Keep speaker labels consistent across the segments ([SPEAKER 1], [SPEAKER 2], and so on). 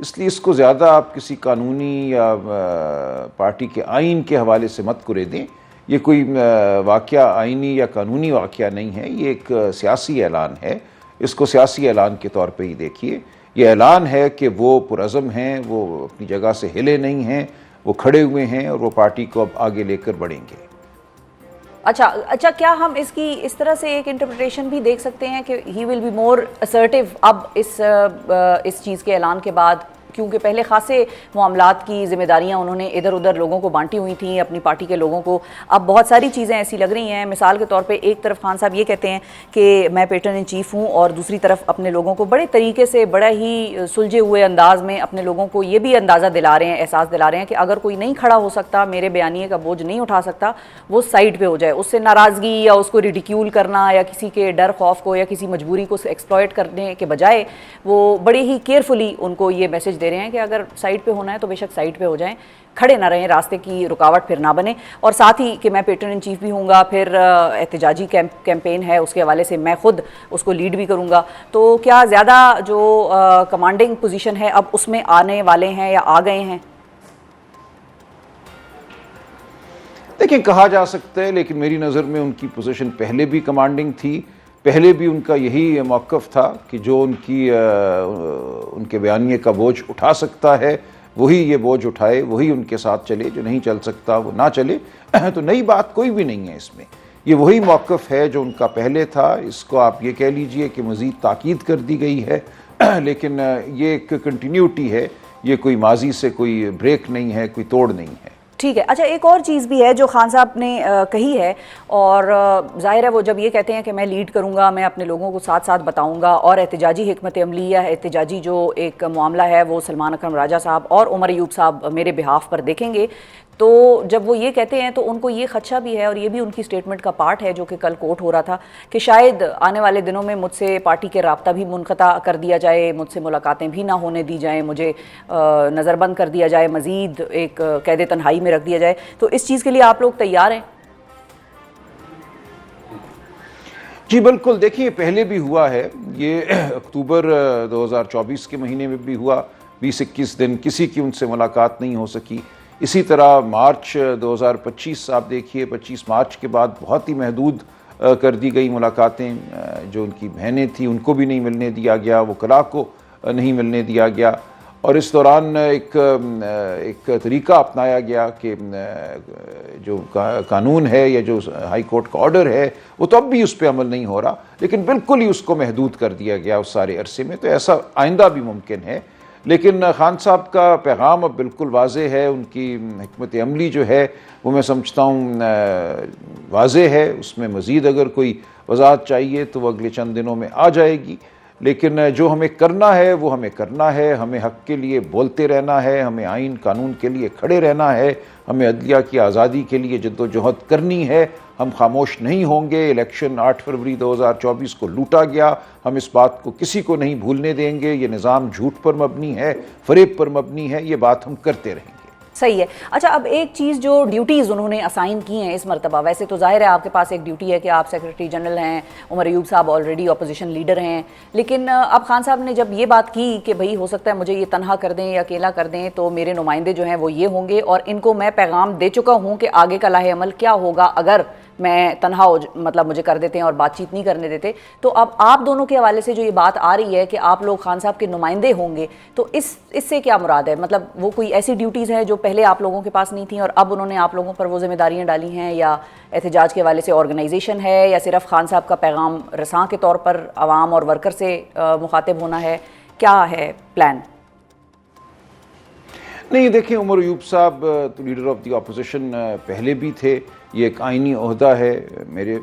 [SPEAKER 1] اس لیے اس کو زیادہ آپ کسی قانونی یا پارٹی کے آئین کے حوالے سے مت کرے دیں. یہ کوئی واقعہ آئینی یا قانونی واقعہ نہیں ہے, یہ ایک سیاسی اعلان ہے. اس کو سیاسی اعلان کے طور پہ ہی دیکھیے. یہ اعلان ہے کہ وہ پرعزم ہیں, وہ اپنی جگہ سے ہلے نہیں ہیں, وہ کھڑے ہوئے ہیں اور وہ پارٹی کو اب آگے لے کر بڑھیں گے.
[SPEAKER 2] اچھا کیا ہم اس کی اس طرح سے ایک انٹرپریٹیشن بھی دیکھ سکتے ہیں کہ ہی ول بی مور اسرٹیو اب اس چیز کے اعلان کے بعد, کیونکہ پہلے خاصے معاملات کی ذمہ داریاں انہوں نے ادھر ادھر لوگوں کو بانٹی ہوئی تھیں اپنی پارٹی کے لوگوں کو, اب بہت ساری چیزیں ایسی لگ رہی ہیں. مثال کے طور پہ ایک طرف خان صاحب یہ کہتے ہیں کہ میں پیٹرن ان چیف ہوں, اور دوسری طرف اپنے لوگوں کو بڑے طریقے سے بڑا ہی سلجھے ہوئے انداز میں اپنے لوگوں کو یہ بھی اندازہ دلا رہے ہیں, احساس دلا رہے ہیں کہ اگر کوئی نہیں کھڑا ہو سکتا, میرے بیانیے کا بوجھ نہیں اٹھا سکتا, وہ سائڈ پہ ہو جائے. اس سے ناراضگی یا اس کو ریڈیکیول کرنا یا کسی کے ڈر خوف کو یا کسی مجبوری کو ایکسپلائٹ کرنے کے بجائے وہ بڑے ہی کیئرفلی ان کو یہ میسج دے رہے ہیں کہ اگر سائڈ پہ ہونا ہے تو بے شک سائڈ پہ ہو جائیں, کھڑے نہ رہیں, راستے کی رکاوٹ پھر نہ بنے. اور ساتھ ہی کہ میں پیٹرن ان چیف بھی ہوں گا, پھر احتجاجی کیمپین ہے اس کے حوالے سے میں خود اس کو لیڈ بھی کروں گا. تو کیا زیادہ جو کمانڈنگ پوزیشن ہے اب اس میں آنے والے ہیں یا آ گئے ہیں؟
[SPEAKER 1] دیکھیں کہا جا سکتا ہے, لیکن میری نظر میں ان کی پوزیشن پہلے بھی کمانڈنگ تھی. پہلے بھی ان کا یہی موقف تھا کہ جو ان کے بیانیے کا بوجھ اٹھا سکتا ہے وہی یہ بوجھ اٹھائے, وہی ان کے ساتھ چلے, جو نہیں چل سکتا وہ نہ چلے. تو نئی بات کوئی بھی نہیں ہے اس میں, یہ وہی موقف ہے جو ان کا پہلے تھا. اس کو آپ یہ کہہ لیجئے کہ مزید تاکید کر دی گئی ہے, لیکن یہ ایک کنٹینیوٹی ہے, یہ کوئی ماضی سے کوئی بریک نہیں ہے, کوئی توڑ نہیں ہے.
[SPEAKER 2] ٹھیک ہے. اچھا ایک اور چیز بھی ہے جو خان صاحب نے کہی ہے, اور ظاہر ہے وہ جب یہ کہتے ہیں کہ میں لیڈ کروں گا, میں اپنے لوگوں کو ساتھ ساتھ بتاؤں گا, اور احتجاجی حکمت عملی یا احتجاجی جو ایک معاملہ ہے وہ سلمان اکرم راجہ صاحب اور عمر ایوب صاحب میرے بہاف پر دیکھیں گے, تو جب وہ یہ کہتے ہیں تو ان کو یہ خدشہ بھی ہے, اور یہ بھی ان کی سٹیٹمنٹ کا پارٹ ہے جو کہ کل کوٹ ہو رہا تھا, کہ شاید آنے والے دنوں میں مجھ سے پارٹی کے رابطہ بھی منقطع کر دیا جائے, مجھ سے ملاقاتیں بھی نہ ہونے دی جائیں, مجھے نظر بند کر دیا جائے, مزید ایک قید تنہائی میں رکھ دیا جائے. تو اس چیز کے لیے آپ لوگ تیار ہیں؟
[SPEAKER 1] جی بالکل. دیکھیے پہلے بھی ہوا ہے, یہ اکتوبر 2024 کے مہینے میں بھی ہوا, 20-21 دن کسی کی ان سے ملاقات نہیں ہو سکی. اسی طرح مارچ 2025 آپ دیکھیے, 25 مارچ کے بعد بہت ہی محدود کر دی گئی ملاقاتیں. جو ان کی بہنیں تھیں ان کو بھی نہیں ملنے دیا گیا, وکلاء کو نہیں ملنے دیا گیا. اور اس دوران ایک طریقہ اپنایا گیا کہ جو قانون ہے یا جو ہائی کورٹ کا آرڈر ہے وہ تو اب بھی اس پہ عمل نہیں ہو رہا, لیکن بالکل ہی اس کو محدود کر دیا گیا اس سارے عرصے میں. تو ایسا آئندہ بھی ممکن ہے. لیکن خان صاحب کا پیغام اب بالکل واضح ہے, ان کی حکمت عملی جو ہے وہ میں سمجھتا ہوں واضح ہے. اس میں مزید اگر کوئی وضاحت چاہیے تو وہ اگلے چند دنوں میں آ جائے گی. لیکن جو ہمیں کرنا ہے وہ ہمیں کرنا ہے, ہمیں حق کے لیے بولتے رہنا ہے, ہمیں آئین قانون کے لیے کھڑے رہنا ہے, ہمیں عدلیہ کی آزادی کے لیے جد و جہد کرنی ہے. ہم خاموش نہیں ہوں گے. الیکشن 8 فروری 2024 کو لوٹا گیا, ہم اس بات کو کسی کو نہیں بھولنے دیں گے. یہ نظام جھوٹ پر مبنی ہے, فریب پر مبنی ہے, یہ بات ہم کرتے رہیں گے.
[SPEAKER 2] صحیح ہے. اچھا اب ایک چیز جو ڈیوٹیز انہوں نے اسائن کی ہیں اس مرتبہ, ویسے تو ظاہر ہے آپ کے پاس ایک ڈیوٹی ہے کہ آپ سیکریٹری جنرل ہیں, عمر ایوب صاحب آلریڈی اپوزیشن لیڈر ہیں, لیکن اب خان صاحب نے جب یہ بات کی کہ بھئی ہو سکتا ہے مجھے یہ تنہا کر دیں یا اکیلا کر دیں, تو میرے نمائندے جو ہیں وہ یہ ہوں گے, اور ان کو میں پیغام دے چکا ہوں کہ آگے کا لاہ عمل کیا ہوگا اگر میں تنہا مطلب مجھے کر دیتے ہیں اور بات چیت نہیں کرنے دیتے. تو اب آپ دونوں کے حوالے سے جو یہ بات آ رہی ہے کہ آپ لوگ خان صاحب کے نمائندے ہوں گے, تو اس سے کیا مراد ہے؟ مطلب وہ کوئی ایسی ڈیوٹیز ہیں جو پہلے آپ لوگوں کے پاس نہیں تھیں اور اب انہوں نے آپ لوگوں پر وہ ذمہ داریاں ڈالی ہیں, یا احتجاج کے حوالے سے آرگنائزیشن ہے, یا صرف خان صاحب کا پیغام رساں کے طور پر عوام اور ورکر سے مخاطب ہونا ہے؟ کیا ہے پلان؟
[SPEAKER 1] نہیں دیکھیں, عمر ایوب صاحب تو لیڈر آف دی اپوزیشن پہلے بھی تھے, یہ ایک آئینی عہدہ ہے. میرے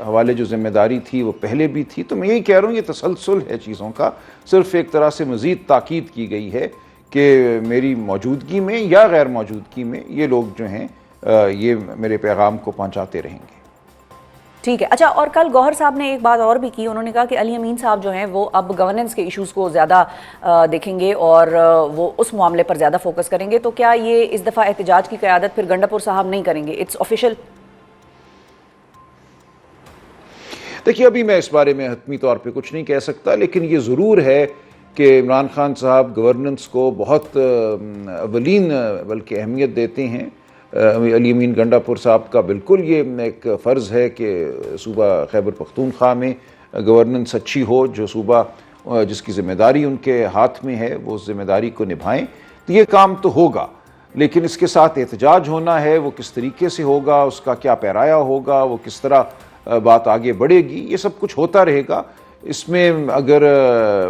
[SPEAKER 1] حوالے جو ذمہ داری تھی وہ پہلے بھی تھی. تو میں یہی کہہ رہا ہوں یہ تسلسل ہے چیزوں کا, صرف ایک طرح سے مزید تاکید کی گئی ہے کہ میری موجودگی میں یا غیر موجودگی میں یہ لوگ جو ہیں یہ میرے پیغام کو پہنچاتے رہیں گے.
[SPEAKER 2] ٹھیک ہے. اچھا, اور کل گوہر صاحب نے ایک بات اور بھی کی, انہوں نے کہا کہ علی امین صاحب جو ہیں وہ اب گورننس کے ایشوز کو زیادہ دیکھیں گے اور وہ اس معاملے پر زیادہ فوکس کریں گے. تو کیا یہ اس دفعہ احتجاج کی قیادت پھر گنڈاپور صاحب نہیں کریں گے؟ It's official.
[SPEAKER 1] دیکھیے ابھی میں اس بارے میں حتمی طور پہ کچھ نہیں کہہ سکتا, لیکن یہ ضرور ہے کہ عمران خان صاحب گورننس کو بہت اولین بلکہ اہمیت دیتے ہیں. علی امین گنڈا پور صاحب کا بالکل یہ ایک فرض ہے کہ صوبہ خیبر پختونخوا میں گورننس اچھی ہو. جو صوبہ جس کی ذمہ داری ان کے ہاتھ میں ہے وہ اس ذمہ داری کو نبھائیں. تو یہ کام تو ہوگا، لیکن اس کے ساتھ احتجاج ہونا ہے. وہ کس طریقے سے ہوگا، اس کا کیا پیرایا ہوگا، وہ کس طرح بات آگے بڑھے گی، یہ سب کچھ ہوتا رہے گا. اس میں اگر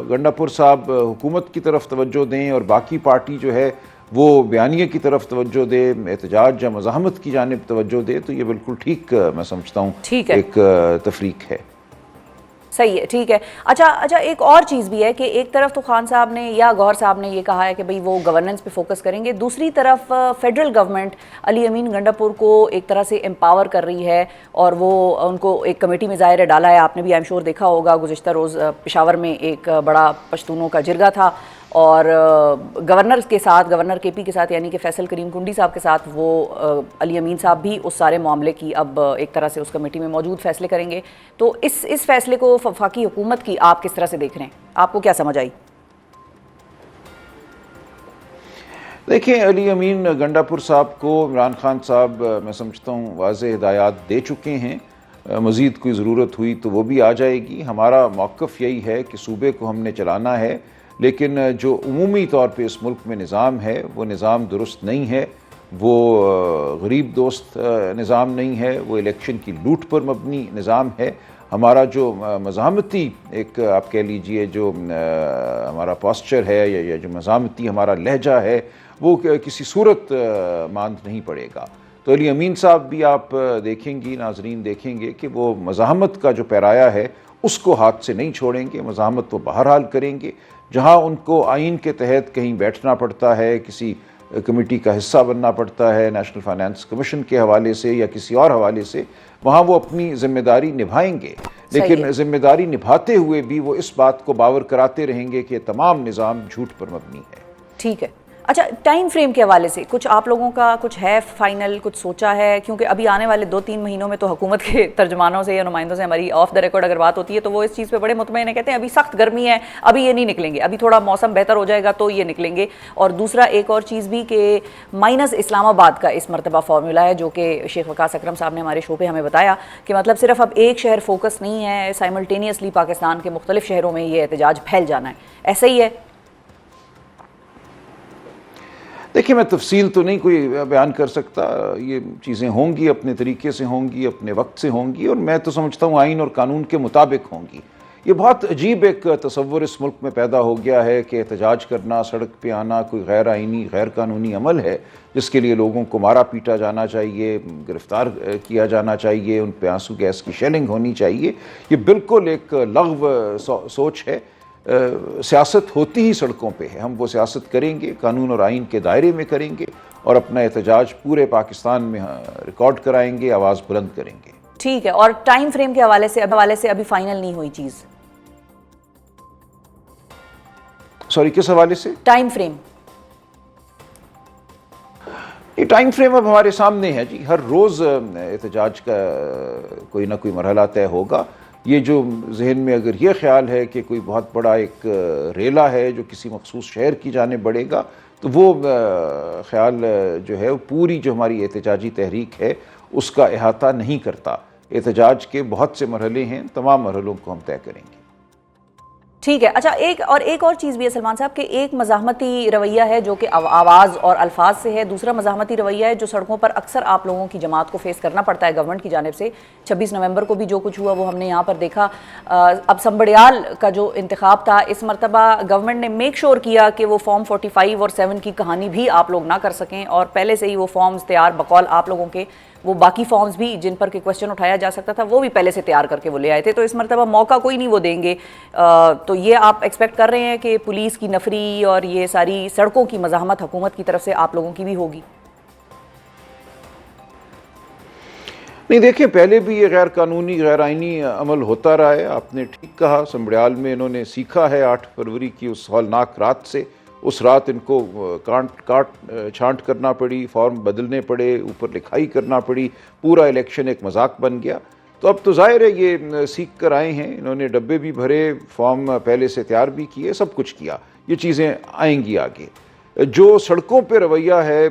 [SPEAKER 1] گنڈا پور صاحب حکومت کی طرف توجہ دیں اور باقی پارٹی جو ہے وہ بیانیے کی طرف توجہ دے، احتجاج یا مزاحمت کی جانب توجہ دے، تو یہ بالکل ٹھیک میں سمجھتا ہوں ایک تفریق ہے.
[SPEAKER 2] صحیح ہے، ٹھیک ہے. اچھا ایک اور چیز بھی ہے کہ ایک طرف تو خان صاحب نے یا گوہر صاحب نے یہ کہا ہے کہ بھئی وہ گورننس پہ فوکس کریں گے، دوسری طرف فیڈرل گورنمنٹ علی امین گنڈا پور کو ایک طرح سے امپاور کر رہی ہے اور وہ ان کو ایک کمیٹی میں ظاہر ڈالا ہے. آپ نے بھی آئی ایم شور دیکھا ہوگا، گزشتہ روز پشاور میں ایک بڑا پشتونوں کا جرگہ تھا اور گورنر کے ساتھ، گورنر کے پی کے ساتھ یعنی کہ فیصل کریم کنڈی صاحب کے ساتھ وہ علی امین صاحب بھی اس سارے معاملے کی اب ایک طرح سے اس کمیٹی میں موجود فیصلے کریں گے. تو اس فیصلے کو وفاقی حکومت کی آپ کس طرح سے دیکھ رہے ہیں؟ آپ کو کیا سمجھ آئی؟
[SPEAKER 1] دیکھیں، علی امین گنڈا پور صاحب کو عمران خان صاحب میں سمجھتا ہوں واضح ہدایات دے چکے ہیں. مزید کوئی ضرورت ہوئی تو وہ بھی آ جائے گی. ہمارا موقف یہی ہے کہ صوبے کو ہم نے چلانا ہے، لیکن جو عمومی طور پہ اس ملک میں نظام ہے وہ نظام درست نہیں ہے. وہ غریب دوست نظام نہیں ہے، وہ الیکشن کی لوٹ پر مبنی نظام ہے. ہمارا جو مزاحمتی ایک آپ کہہ لیجئے جو ہمارا پاسچر ہے یا جو مزاحمتی ہمارا لہجہ ہے وہ کسی صورت ماند نہیں پڑے گا. تو علی امین صاحب بھی آپ دیکھیں گی، ناظرین دیکھیں گے کہ وہ مزاحمت کا جو پیرایا ہے اس کو ہاتھ سے نہیں چھوڑیں گے. مزاحمت وہ بہرحال کریں گے. جہاں ان کو آئین کے تحت کہیں بیٹھنا پڑتا ہے، کسی کمیٹی کا حصہ بننا پڑتا ہے نیشنل فائنانس کمیشن کے حوالے سے یا کسی اور حوالے سے، وہاں وہ اپنی ذمہ داری نبھائیں گے. لیکن ذمہ داری نبھاتے ہوئے بھی وہ اس بات کو باور کراتے رہیں گے کہ یہ تمام نظام جھوٹ پر مبنی ہے.
[SPEAKER 2] ٹھیک ہے. اچھا، ٹائم فریم کے حوالے سے کچھ آپ لوگوں کا کچھ ہے فائنل، کچھ سوچا ہے؟ کیونکہ ابھی آنے والے 2-3 مہینوں میں تو حکومت کے ترجمانوں سے یا نمائندوں سے ہماری آف دا ریکارڈ اگر بات ہوتی ہے تو وہ اس چیز پہ بڑے مطمئن ہیں، کہتے ہیں ابھی سخت گرمی ہے، ابھی یہ نہیں نکلیں گے، ابھی تھوڑا موسم بہتر ہو جائے گا تو یہ نکلیں گے. اور دوسرا ایک اور چیز بھی کہ مائنس اسلام آباد کا اس مرتبہ فارمولا ہے جو کہ شیخ وقاص اکرم صاحب نے ہمارے شو پہ ہمیں بتایا کہ مطلب صرف اب ایک شہر فوکس نہیں ہے، سائملٹینیسلی پاکستان کے مختلف شہروں میں یہ احتجاج پھیل جانا ہے. ایسا ہی ہے؟
[SPEAKER 1] دیکھیں، میں تفصیل تو نہیں کوئی بیان کر سکتا. یہ چیزیں ہوں گی، اپنے طریقے سے ہوں گی، اپنے وقت سے ہوں گی، اور میں تو سمجھتا ہوں آئین اور قانون کے مطابق ہوں گی. یہ بہت عجیب ایک تصور اس ملک میں پیدا ہو گیا ہے کہ احتجاج کرنا، سڑک پہ آنا کوئی غیر آئینی، غیر قانونی عمل ہے جس کے لیے لوگوں کو مارا پیٹا جانا چاہیے، گرفتار کیا جانا چاہیے، ان پہ آنسو گیس کی شیلنگ ہونی چاہیے. یہ بالکل ایک لغو سوچ ہے. سیاست ہوتی ہی سڑکوں پہ ہے. ہم وہ سیاست کریں گے، قانون اور آئین کے دائرے میں کریں گے اور اپنا احتجاج پورے پاکستان میں ریکارڈ کرائیں گے، آواز بلند کریں گے.
[SPEAKER 2] ٹھیک ہے. اور ٹائم فریم کے حوالے سے ابھی فائنل نہیں ہوئی چیز؟
[SPEAKER 1] سوری، کس حوالے سے؟
[SPEAKER 2] Time frame.
[SPEAKER 1] یہ ٹائم فریم اب ہمارے سامنے ہے جی. ہر روز احتجاج کا کوئی نہ کوئی مرحلہ طے ہوگا. یہ جو ذہن میں اگر یہ خیال ہے کہ کوئی بہت بڑا ایک ریلا ہے جو کسی مخصوص شہر کی جانب بڑھے گا، تو وہ خیال جو ہے پوری جو ہماری احتجاجی تحریک ہے اس کا احاطہ نہیں کرتا. احتجاج کے بہت سے مرحلے ہیں، تمام مرحلوں کو ہم طے کریں گے.
[SPEAKER 2] ٹھیک ہے. اچھا، ایک اور چیز بھی ہے سلمان صاحب کہ ایک مزاحمتی رویہ ہے جو کہ آواز اور الفاظ سے ہے، دوسرا مزاحمتی رویہ ہے جو سڑکوں پر اکثر آپ لوگوں کی جماعت کو فیس کرنا پڑتا ہے گورنمنٹ کی جانب سے. 26 نومبر کو بھی جو کچھ ہوا وہ ہم نے یہاں پر دیکھا. اب سمبڑیال کا جو انتخاب تھا، اس مرتبہ گورنمنٹ نے میک شور کیا کہ وہ فارم 45 اور 7 کی کہانی بھی آپ لوگ نہ کر سکیں، اور پہلے سے ہی وہ فارمز تیار بقول آپ لوگوں کے، وہ باقی فارمز بھی جن پر کہ کوشچن اٹھایا جا سکتا تھا وہ بھی پہلے سے تیار کر کے وہ لے آئے تھے. تو اس مرتبہ موقع کوئی نہیں وہ دیں گے. تو یہ آپ ایکسپیکٹ کر رہے ہیں کہ پولیس کی نفری اور یہ ساری سڑکوں کی مزاحمت حکومت کی طرف سے آپ لوگوں کی بھی ہوگی؟
[SPEAKER 1] نہیں، دیکھیں، پہلے بھی یہ غیر قانونی، غیر آئینی عمل ہوتا رہا ہے. آپ نے ٹھیک کہا، سمبڑیال میں انہوں نے سیکھا ہے 8 فروری کی اس ہولناک رات سے. اس رات ان کو چھانٹ کرنا پڑی، فارم بدلنے پڑے، اوپر لکھائی کرنا پڑی، پورا الیکشن ایک مذاق بن گیا. تو اب تو ظاہر ہے یہ سیکھ کر آئے ہیں، انہوں نے ڈبے بھی بھرے، فارم پہلے سے تیار بھی کیے، سب کچھ کیا، یہ چیزیں آئیں گی آگے۔ جو سڑکوں پہ رویہ ہے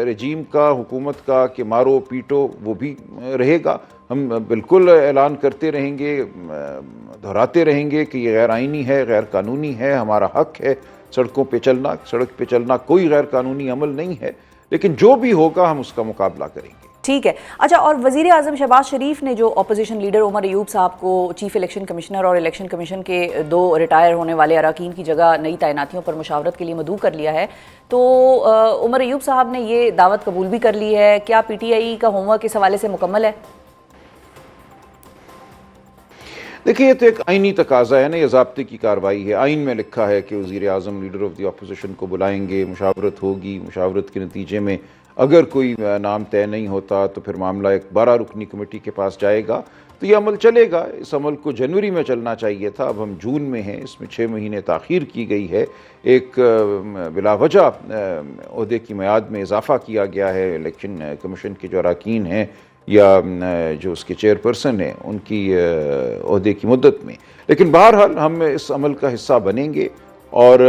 [SPEAKER 1] رجیم کا، حکومت کا کہ مارو پیٹو، وہ بھی رہے گا۔ ہم بالکل اعلان کرتے رہیں گے، دہراتے رہیں گے کہ یہ غیر آئینی ہے، غیر قانونی ہے، ہمارا حق ہے سڑکوں پہ چلنا، سڑک پہ چلنا کوئی غیر قانونی عمل نہیں ہے، لیکن جو بھی ہوگا ہم اس کا مقابلہ کریں گے۔
[SPEAKER 2] ٹھیک ہے۔ اچھا، اور وزیر اعظم شہباز شریف نے جو اپوزیشن لیڈر عمر ایوب صاحب کو چیف الیکشن کمشنر اور الیکشن کمیشن کے 2 ریٹائر ہونے والے اراکین کی جگہ نئی تعیناتیوں پر مشاورت کے لیے مدعو کر لیا ہے، تو عمر ایوب صاحب نے یہ دعوت قبول بھی کر لی ہے، کیا پی ٹی آئی کا ہوم ورک اس حوالے سے مکمل ہے؟
[SPEAKER 1] دیکھیے، یہ تو ایک آئینی تقاضا ہے نا، یہ ضابطے کی کارروائی ہے۔ آئین میں لکھا ہے کہ وزیر اعظم لیڈر آف دی اپوزیشن کو بلائیں گے، مشاورت ہوگی، مشاورت کے نتیجے میں اگر کوئی نام طے نہیں ہوتا تو پھر معاملہ ایک 12 رکنی کمیٹی کے پاس جائے گا، تو یہ عمل چلے گا۔ اس عمل کو جنوری میں چلنا چاہیے تھا، اب ہم جون میں ہیں، اس میں 6 مہینے تاخیر کی گئی ہے۔ ایک بلا وجہ عہدے کی میعاد میں اضافہ کیا گیا ہے الیکشن کمیشن کے جو اراکین ہیں یا جو اس کے چیئرپرسن ہیں ان کی عہدے کی مدت میں، لیکن بہرحال ہم اس عمل کا حصہ بنیں گے اور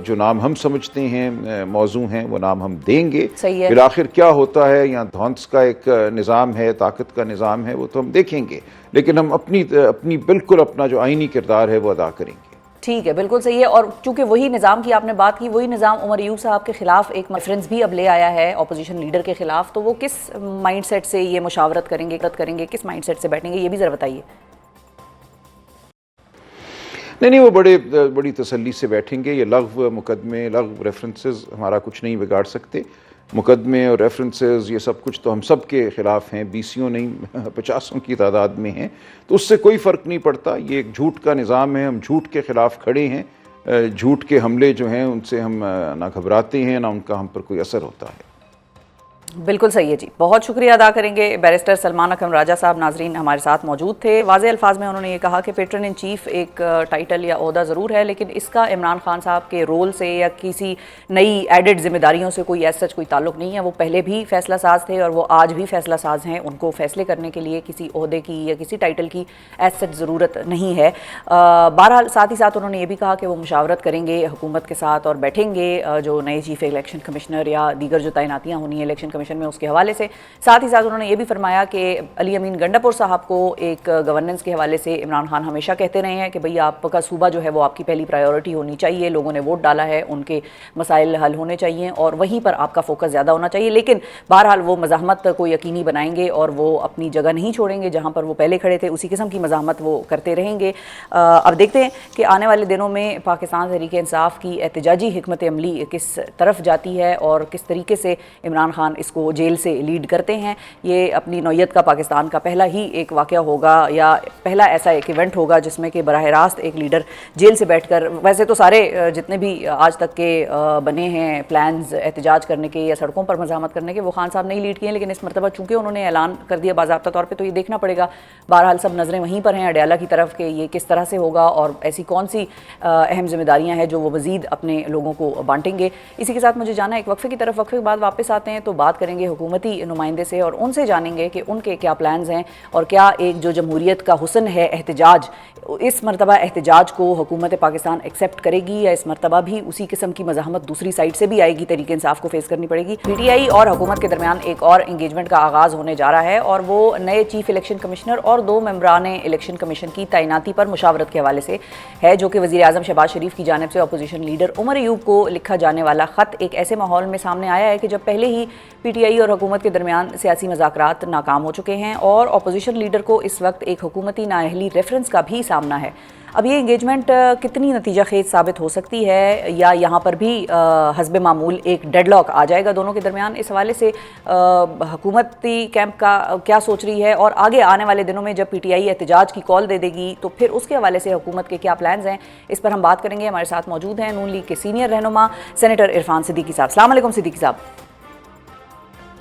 [SPEAKER 1] جو نام ہم سمجھتے ہیں موزوں ہیں وہ نام ہم دیں گے۔ بالآخر کیا ہوتا ہے، یہاں دھونس کا ایک نظام ہے، طاقت کا نظام ہے، وہ تو ہم دیکھیں گے، لیکن ہم اپنی بالکل اپنا جو آئینی کردار ہے وہ ادا کریں گے۔
[SPEAKER 2] ٹھیک ہے، بالکل صحیح ہے۔ اور چونکہ وہی نظام کی آپ نے بات کی، وہی نظام عمر ایوب صاحب کے خلاف ایک ریفرنس بھی اب لے آیا ہے اپوزیشن لیڈر کے خلاف، تو وہ کس مائنڈ سیٹ سے یہ مشاورت کریں گے، کس مائنڈ سیٹ سے بیٹھیں گے، یہ بھی ذرا بتائیے۔
[SPEAKER 1] نہیں، وہ بڑی تسلی سے بیٹھیں گے۔ یہ لغو مقدمے، لغو ریفرنسز ہمارا کچھ نہیں بگاڑ سکتے۔ مقدمے اور ریفرنسز یہ سب کچھ تو ہم سب کے خلاف ہیں، 20 نہیں 50 کی تعداد میں ہیں، تو اس سے کوئی فرق نہیں پڑتا۔ یہ ایک جھوٹ کا نظام ہے، ہم جھوٹ کے خلاف کھڑے ہیں، جھوٹ کے حملے جو ہیں ان سے ہم نہ گھبراتے ہیں، نہ ان کا ہم پر کوئی اثر ہوتا ہے۔
[SPEAKER 2] بالکل صحیح ہے جی، بہت شکریہ ادا کریں گے بیرسٹر سلمان اکرم راجہ صاحب۔ ناظرین ہمارے ساتھ موجود تھے۔ واضح الفاظ میں انہوں نے یہ کہا کہ پیٹرن ان چیف ایک ٹائٹل یا عہدہ ضرور ہے، لیکن اس کا عمران خان صاحب کے رول سے یا کسی نئی ایڈڈ ذمہ داریوں سے کوئی ایز سچ کوئی تعلق نہیں ہے۔ وہ پہلے بھی فیصلہ ساز تھے اور وہ آج بھی فیصلہ ساز ہیں، ان کو فیصلے کرنے کے لیے کسی عہدے کی یا کسی ٹائٹل کی ایز سچ ضرورت نہیں ہے۔ بہرحال ساتھ ہی ساتھ انہوں نے یہ بھی کہا کہ وہ مشاورت کریں گے حکومت کے ساتھ اور بیٹھیں گے جو نئے چیف الیکشن کمشنر یا دیگر جو تعیناتیاں ہونی ہیں الیکشن کمیشن میں اس کے حوالے سے۔ ساتھ ہی ساتھ انہوں نے یہ بھی فرمایا کہ علی امین گنڈاپور صاحب کو ایک گورننس کے حوالے سے عمران خان ہمیشہ کہتے رہے ہیں کہ بھئی آپ کا صوبہ جو ہے وہ آپ کی پہلی پرائیورٹی ہونی چاہیے، لوگوں نے ووٹ ڈالا ہے، ان کے مسائل حل ہونے چاہیے اور وہیں پر آپ کا فوکس زیادہ ہونا چاہیے، لیکن بہرحال وہ مزاحمت کو یقینی بنائیں گے اور وہ اپنی جگہ نہیں چھوڑیں گے جہاں پر وہ پہلے کھڑے تھے، اسی قسم کی مزاحمت وہ کرتے رہیں گے۔ اب دیکھتے ہیں کہ آنے والے دنوں میں پاکستان تحریک انصاف کی احتجاجی حکمت عملی کس طرف جاتی ہے اور کس طریقے سے عمران خان اس کو جیل سے لیڈ کرتے ہیں۔ یہ اپنی نوعیت کا پاکستان کا پہلا ہی ایک واقعہ ہوگا یا پہلا ایسا ایک ایونٹ ہوگا جس میں کہ براہ راست ایک لیڈر جیل سے بیٹھ کر، ویسے تو سارے جتنے بھی آج تک کے بنے ہیں پلانز احتجاج کرنے کے یا سڑکوں پر مزاحمت کرنے کے، وہ خان صاحب نہیں لیڈ کیے، لیکن اس مرتبہ چونکہ انہوں نے اعلان کر دیا باضابطہ طور پہ تو یہ دیکھنا پڑے گا۔ بہرحال سب نظریں وہیں پر ہیں اڈیالہ کی طرف کہ یہ کس طرح سے ہوگا اور ایسی کون سی اہم ذمہ داریاں ہیں جو وہ مزید اپنے لوگوں کو بانٹیں گے۔ اسی کے ساتھ مجھے جانا ایک وقفے کی طرف، وقفے کے بعد واپس آتے ہیں تو بات کریں گے حکومتی نمائندے سے اور ان سے جانیں گے کہ ان کے کیا پلانز ہیں اور کیا ایک جو جمہوریت کا حسن ہے احتجاج، اس مرتبہ احتجاج کو حکومت پاکستان ایکسیپٹ کرے گی یا اس مرتبہ بھی اسی قسم کی مزاحمت دوسری سائڈ سے بھی آئے گی، تحریک انصاف کو فیس کرنی پڑے گی۔ پی ٹی آئی اور حکومت کے درمیان ایک اور انگیجمنٹ کا آغاز ہونے جا رہا ہے اور وہ نئے چیف الیکشن کمشنر اور 2 ممبران الیکشن کمیشن کی تعیناتی پر مشاورت کے حوالے سے ہے، جو کہ وزیر اعظم شہباز شریف کی جانب سے اپوزیشن لیڈر عمر ایوب کو لکھا جانے والا خط ایک ایسے ماحول میں سامنے آیا ہے کہ جب پہلے ہی پی ٹی آئی اور حکومت کے درمیان سیاسی مذاکرات ناکام ہو چکے ہیں اور اپوزیشن لیڈر کو اس وقت ایک حکومتی نااہلی ریفرنس کا بھی سامنا ہے۔ اب یہ انگیجمنٹ کتنی نتیجہ خیز ثابت ہو سکتی ہے یا یہاں پر بھی حسب معمول ایک ڈیڈ لاک آ جائے گا دونوں کے درمیان، اس حوالے سے حکومتی کیمپ کا کیا سوچ رہی ہے اور آگے آنے والے دنوں میں جب پی ٹی آئی احتجاج کی کال دے دے گی تو پھر اس کے حوالے سے حکومت کے کیا پلانز ہیں، اس پر ہم بات کریں گے۔ ہمارے ساتھ موجود ہیں نون لیگ کے سینئر رہنما سینیٹر عرفان صدیقی صاحب۔ السلام علیکم صدیقی صاحب۔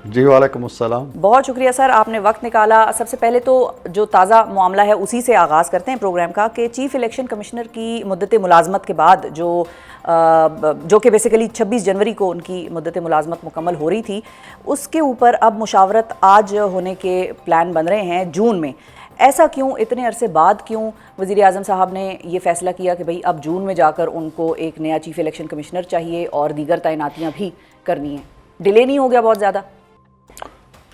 [SPEAKER 3] جی وعلیکم السلام۔
[SPEAKER 2] بہت شکریہ سر، آپ نے وقت نکالا۔ سب سے پہلے تو جو تازہ معاملہ ہے اسی سے آغاز کرتے ہیں پروگرام کا کہ چیف الیکشن کمشنر کی مدت ملازمت کے بعد جو کہ بیسیکلی 26 جنوری کو ان کی مدت ملازمت مکمل ہو رہی تھی، اس کے اوپر اب مشاورت آج ہونے کے پلان بن رہے ہیں جون میں۔ ایسا کیوں، اتنے عرصے بعد کیوں وزیر اعظم صاحب نے یہ فیصلہ کیا کہ بھئی اب جون میں جا کر ان کو ایک نیا چیف الیکشن کمشنر چاہیے اور دیگر تعیناتیاں بھی کرنی ہیں؟ ڈیلے نہیں ہو گیا بہت زیادہ؟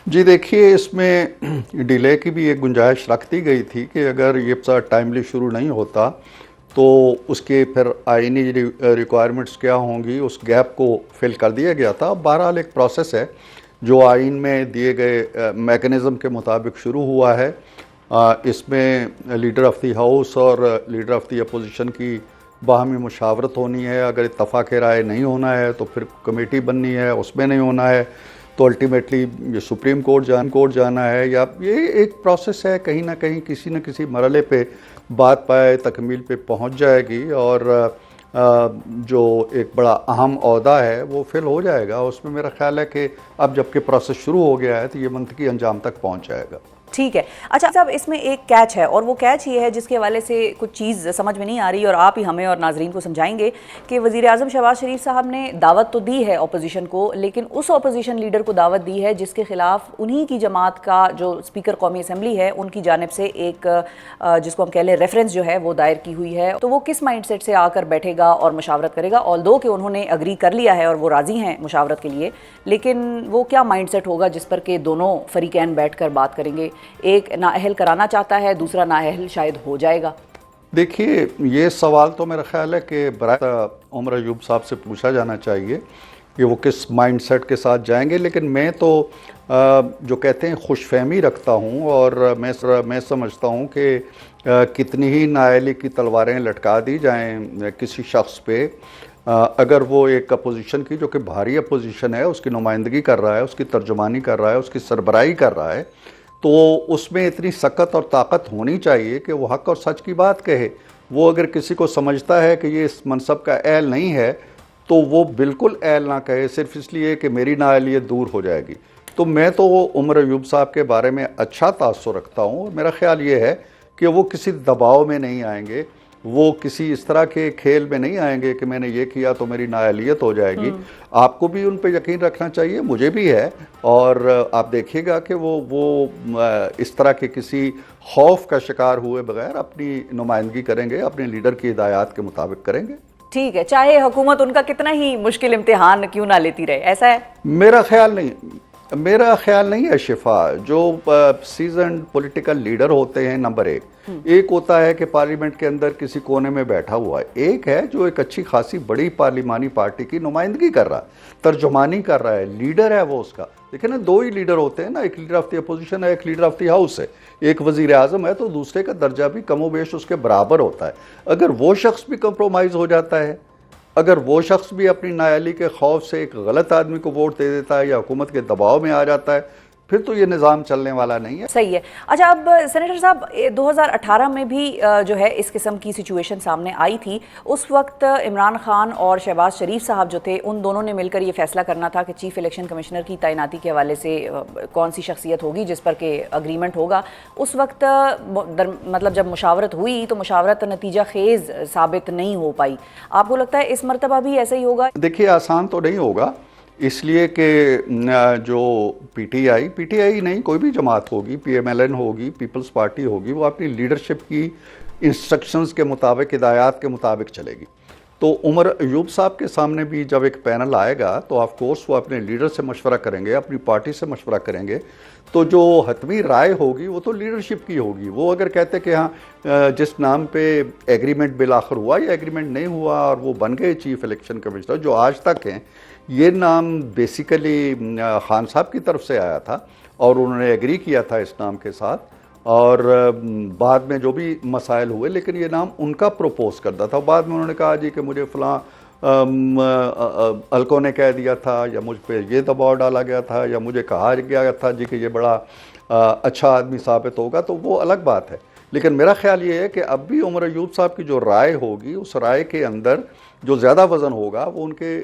[SPEAKER 3] جی دیکھیے، اس میں ڈیلے کی بھی ایک گنجائش رکھ دی گئی تھی کہ اگر یہ ٹائملی شروع نہیں ہوتا تو اس کے پھر آئینی ریکوائرمنٹس کیا ہوں گی، اس گیپ کو فل کر دیا گیا تھا۔ بہرحال ایک پروسیس ہے جو آئین میں دیے گئے میکنزم کے مطابق شروع ہوا ہے۔ اس میں لیڈر آف دی ہاؤس اور لیڈر آف دی اپوزیشن کی باہمی مشاورت ہونی ہے۔ اگر اتفاق رائے نہیں ہونا ہے تو پھر کمیٹی بننی ہے، اس میں نہیں ہونا ہے تو الٹیمیٹلی یہ سپریم کورٹ جانا ہے، یا یہ ایک پروسیس ہے، کہیں نہ کہیں کسی نہ کسی مرحلے پہ بات پائے تکمیل پہ پہنچ جائے گی، اور جو ایک بڑا اہم عہدہ ہے وہ فل ہو جائے گا۔ اس میں میرا خیال ہے کہ اب جب کہ پروسیس شروع ہو گیا ہے تو یہ منطقی انجام تک پہنچ جائے گا۔
[SPEAKER 2] ٹھیک ہے۔ اچھا صاحب، اس میں ایک کیچ ہے، اور وہ کیچ یہ ہے جس کے حوالے سے کچھ چیز سمجھ میں نہیں آ رہی، اور آپ ہی ہمیں اور ناظرین کو سمجھائیں گے کہ وزیر اعظم شہباز شریف صاحب نے دعوت تو دی ہے اپوزیشن کو، لیکن اس اپوزیشن لیڈر کو دعوت دی ہے جس کے خلاف انہی کی جماعت کا جو اسپیکر قومی اسمبلی ہے ان کی جانب سے ایک جس کو ہم کہہ لیں ریفرنس جو ہے وہ دائر کی ہوئی ہے۔ تو وہ کس مائنڈ سیٹ سے آ کر بیٹھے گا اور مشاورت کرے گا؟ آلدو کہ انہوں نے اگری کر لیا ہے اور وہ راضی ہیں مشاورت کے لیے، لیکن وہ کیا مائنڈ سیٹ ہوگا جس پر کہ دونوں فریقین بیٹھ کر بات کریں گے؟ ایک نااہل کرانا چاہتا ہے، دوسرا نااہل شاید ہو جائے گا۔
[SPEAKER 3] دیکھیے، یہ سوال تو میرا خیال ہے کہ برائے عمر ایوب صاحب سے پوچھا جانا چاہیے کہ وہ کس مائنڈ سیٹ کے ساتھ جائیں گے، لیکن میں تو جو کہتے ہیں خوش فہمی رکھتا ہوں، اور میں سمجھتا ہوں کہ کتنی ہی نااہلی کی تلواریں لٹکا دی جائیں کسی شخص پہ، اگر وہ ایک اپوزیشن کی جو کہ بھاری اپوزیشن ہے اس کی نمائندگی کر رہا ہے، اس کی ترجمانی کر رہا ہے، اس کی سربراہی کر رہا ہے، تو اس میں اتنی سکت اور طاقت ہونی چاہیے کہ وہ حق اور سچ کی بات کہے۔ وہ اگر کسی کو سمجھتا ہے کہ یہ اس منصب کا اہل نہیں ہے تو وہ بالکل اہل نہ کہے، صرف اس لیے کہ میری نااہلیت دور ہو جائے گی۔ تو میں تو عمر ایوب صاحب کے بارے میں اچھا تاثر رکھتا ہوں۔ میرا خیال یہ ہے کہ وہ کسی دباؤ میں نہیں آئیں گے، وہ کسی اس طرح کے کھیل میں نہیں آئیں گے کہ میں نے یہ کیا تو میری نااہلیت ہو جائے گی۔ آپ کو بھی ان پہ یقین رکھنا چاہیے، مجھے بھی ہے، اور آپ دیکھیے گا کہ وہ اس طرح کے کسی خوف کا شکار ہوئے بغیر اپنی نمائندگی کریں گے، اپنے لیڈر کی ہدایات کے مطابق کریں گے۔
[SPEAKER 2] ٹھیک ہے، چاہے حکومت ان کا کتنا ہی مشکل امتحان کیوں نہ لیتی رہے، ایسا ہے؟
[SPEAKER 3] میرا خیال نہیں ہے شفا۔ جو سیزنڈ پولیٹیکل لیڈر ہوتے ہیں، نمبر ایک ہوتا ہے کہ پارلیمنٹ کے اندر کسی کونے میں بیٹھا ہوا ہے، ایک ہے جو ایک اچھی خاصی بڑی پارلیمانی پارٹی کی نمائندگی کر رہا ہے، ترجمانی کر رہا ہے، لیڈر ہے وہ اس کا۔ دیکھیں نا، دو ہی لیڈر ہوتے ہیں نا، ایک لیڈر آف دی اپوزیشن ہے، ایک لیڈر آف دی ہاؤس ہے، ایک وزیر اعظم ہے، تو دوسرے کا درجہ بھی کم و بیش اس کے برابر ہوتا ہے۔ اگر وہ شخص بھی کمپرومائز ہو جاتا ہے، اگر وہ شخص بھی اپنی نااہلی کے خوف سے ایک غلط آدمی کو ووٹ دے دیتا ہے یا حکومت کے دباؤ میں آ جاتا ہے، پھر تو یہ نظام چلنے والا نہیں ہے۔
[SPEAKER 2] صحیح ہے۔ اچھا، اب سینیٹر صاحب 2018 میں بھی جو ہے اس قسم کی سچویشن سامنے آئی تھی۔ اس وقت عمران خان اور شہباز شریف صاحب جو تھے، ان دونوں نے مل کر یہ فیصلہ کرنا تھا کہ چیف الیکشن کمشنر کی تعیناتی کے حوالے سے کون سی شخصیت ہوگی جس پر کہ اگریمنٹ ہوگا۔ اس وقت مطلب جب مشاورت ہوئی تو مشاورت نتیجہ خیز ثابت نہیں ہو پائی۔ آپ کو لگتا ہے اس مرتبہ بھی ایسا ہی ہوگا؟
[SPEAKER 3] دیکھیے، آسان تو نہیں ہوگا، اس لیے کہ جو پی ٹی آئی نہیں، کوئی بھی جماعت ہوگی، پی ایم ایل این ہوگی، پیپلز پارٹی ہوگی، وہ اپنی لیڈرشپ کی انسٹرکشنز کے مطابق، ہدایات کے مطابق چلے گی۔ تو عمر ایوب صاحب کے سامنے بھی جب ایک پینل آئے گا تو آف کورس وہ اپنے لیڈر سے مشورہ کریں گے، اپنی پارٹی سے مشورہ کریں گے، تو جو حتمی رائے ہوگی وہ تو لیڈرشپ کی ہوگی۔ وہ اگر کہتے کہ ہاں جس نام پہ ایگریمنٹ بالآخر ہوا یا ایگریمنٹ نہیں ہوا اور وہ بن گئے چیف الیکشن کمشنر، جو آج تک ہیں، یہ نام بیسیکلی خان صاحب کی طرف سے آیا تھا اور انہوں نے ایگری کیا تھا اس نام کے ساتھ، اور بعد میں جو بھی مسائل ہوئے لیکن یہ نام ان کا پروپوز کرتا تھا۔ بعد میں انہوں نے کہا جی کہ مجھے فلاں حلقوں نے کہہ دیا تھا، یا مجھ پہ یہ دباؤ ڈالا گیا تھا، یا مجھے کہا گیا تھا جی کہ یہ بڑا اچھا آدمی ثابت ہوگا، تو وہ الگ بات ہے۔ لیکن میرا خیال یہ ہے کہ اب بھی عمر ایوب صاحب کی جو رائے ہوگی، اس رائے کے اندر جو زیادہ وزن ہوگا وہ ان کے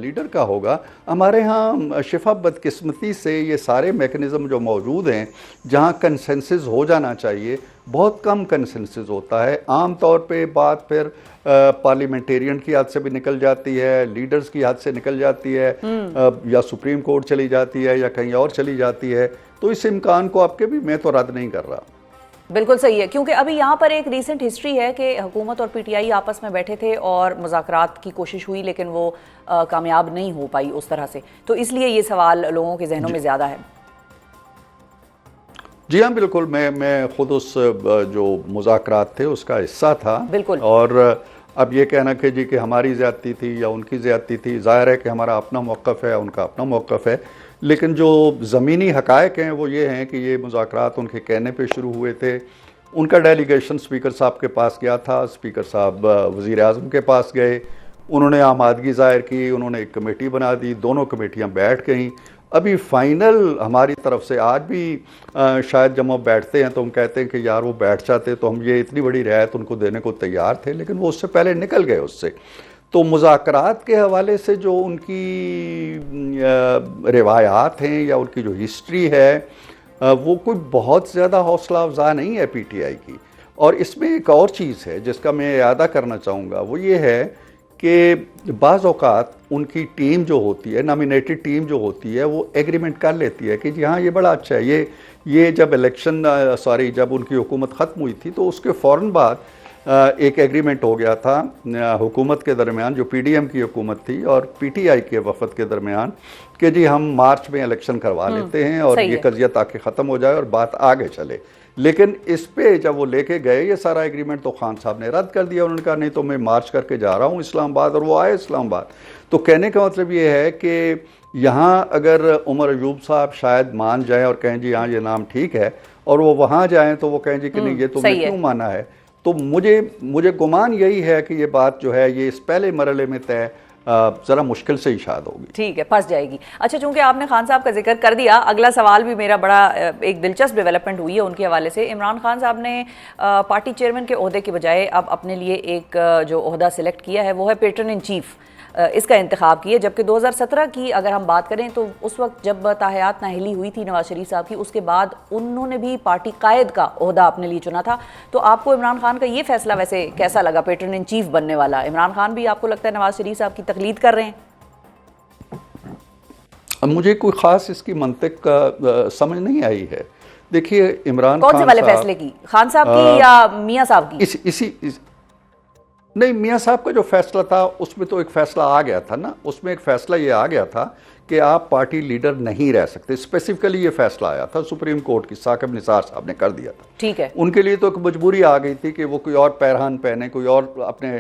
[SPEAKER 3] لیڈر کا ہوگا۔ ہمارے ہاں شفا بدقسمتی سے یہ سارے میکنزم جو موجود ہیں، جہاں کنسنسس ہو جانا چاہیے، بہت کم کنسنسس ہوتا ہے۔ عام طور پہ بات پھر پارلیمنٹیرین کی حد سے بھی نکل جاتی ہے، لیڈرز کی حد سے نکل جاتی ہے، یا سپریم کورٹ چلی جاتی ہے یا کہیں اور چلی جاتی ہے۔ تو اس امکان کو آپ کے بھی میں تو رد نہیں کر رہا۔
[SPEAKER 2] بالکل صحیح ہے، کیونکہ ابھی یہاں پر ایک ریسنٹ ہسٹری ہے کہ حکومت اور پی ٹی آئی آپس میں بیٹھے تھے اور مذاکرات کی کوشش ہوئی لیکن وہ کامیاب نہیں ہو پائی اس طرح سے، تو اس لیے یہ سوال لوگوں کے ذہنوں میں زیادہ ہے۔
[SPEAKER 3] جی ہاں بالکل، میں خود اس جو مذاکرات تھے اس کا حصہ تھا،
[SPEAKER 2] بالکل،
[SPEAKER 3] اور اب یہ کہنا کہ جی کہ ہماری زیادتی تھی یا ان کی زیادتی تھی، ظاہر ہے کہ ہمارا اپنا موقف ہے، ان کا اپنا موقف ہے، لیکن جو زمینی حقائق ہیں وہ یہ ہیں کہ یہ مذاکرات ان کے کہنے پہ شروع ہوئے تھے۔ ان کا ڈیلیگیشن اسپیکر صاحب کے پاس گیا تھا، اسپیکر صاحب وزیر اعظم کے پاس گئے، انہوں نے آمادگی ظاہر کی، انہوں نے ایک کمیٹی بنا دی، دونوں کمیٹیاں بیٹھ گئیں۔ ابھی فائنل ہماری طرف سے آج بھی شاید جب ہم بیٹھتے ہیں تو ہم کہتے ہیں کہ یار وہ بیٹھ جاتے تو ہم یہ اتنی بڑی رعایت ان کو دینے کو تیار تھے، لیکن وہ اس سے پہلے نکل گئے اس سے۔ تو مذاکرات کے حوالے سے جو ان کی روایات ہیں یا ان کی جو ہسٹری ہے وہ کوئی بہت زیادہ حوصلہ افزا نہیں ہے پی ٹی آئی کی۔ اور اس میں ایک اور چیز ہے جس کا میں اعادہ کرنا چاہوں گا، وہ یہ ہے کہ بعض اوقات ان کی ٹیم جو ہوتی ہے، نامینیٹڈ ٹیم جو ہوتی ہے، وہ ایگریمنٹ کر لیتی ہے کہ جی ہاں یہ بڑا اچھا ہے۔ یہ جب جب ان کی حکومت ختم ہوئی تھی تو اس کے فوراً بعد ایک ایگریمنٹ ہو گیا تھا حکومت کے درمیان، جو پی ڈی ایم کی حکومت تھی اور پی ٹی آئی کے وفد کے درمیان، کہ جی ہم مارچ میں الیکشن کروا لیتے ہیں اور یہ قضیہ تاکہ ختم ہو جائے اور بات آگے چلے۔ لیکن اس پہ جب وہ لے کے گئے یہ سارا ایگریمنٹ تو خان صاحب نے رد کر دیا، انہوں نے کہا نہیں تو میں مارچ کر کے جا رہا ہوں اسلام آباد، اور وہ آئے اسلام آباد۔ تو کہنے کا مطلب یہ ہے کہ یہاں اگر عمر ایوب صاحب شاید مان جائیں اور کہیں جی ہاں یہ نام ٹھیک ہے، اور وہ وہاں جائیں تو وہ کہیں جی کہ نہیں یہ تم نے کیوں مانا ہے، تو مجھے گمان یہی ہے کہ یہ بات جو ہے یہ اس پہلے مرحلے میں طے ذرا مشکل سے ایجاد ہوگی،
[SPEAKER 2] ٹھیک ہے، پھنس جائے گی۔ اچھا، چونکہ آپ نے خان صاحب کا ذکر کر دیا، اگلا سوال بھی میرا بڑا ایک دلچسپ ڈیولپمنٹ ہوئی ہے ان کے حوالے سے۔ عمران خان صاحب نے پارٹی چیئرمین کے عہدے کے بجائے اب اپنے لیے ایک جو عہدہ سلیکٹ کیا ہے وہ ہے پیٹرن ان چیف، اس کا انتخاب کیا، جبکہ 2017 کی اگر ہم بات کریں تو اس وقت جب تاحیات نااہلی ہوئی تھی نواز شریف صاحب کی، اس کے بعد انہوں نے بھی پارٹی قائد کا عہدہ اپنے لیے چنا تھا۔ تو آپ کو عمران خان کا یہ فیصلہ ویسے کیسا لگا، پیٹرن ان چیف بننے والا؟ عمران خان بھی آپ کو لگتا ہے نواز شریف صاحب کی تقلید کر رہے ہیں؟
[SPEAKER 3] اب مجھے کوئی خاص اس کی منطق سمجھ نہیں آئی ہے۔ دیکھیے عمران خان
[SPEAKER 2] کون سے والے فیصلے کی، خان صاحب کی یا میاں صاحب کی؟
[SPEAKER 3] نہیں، میاں صاحب کا جو فیصلہ تھا اس میں تو ایک فیصلہ آ گیا تھا نا، اس میں ایک فیصلہ یہ آ گیا تھا کہ آپ پارٹی لیڈر نہیں رہ سکتے، اسپیسیفکلی یہ فیصلہ آیا تھا سپریم کورٹ کی، ثاقب نثار صاحب نے کر دیا تھا۔
[SPEAKER 2] ٹھیک ہے،
[SPEAKER 3] ان کے لیے تو ایک مجبوری آ گئی تھی کہ وہ کوئی اور پیرہن پہنے، کوئی اور اپنے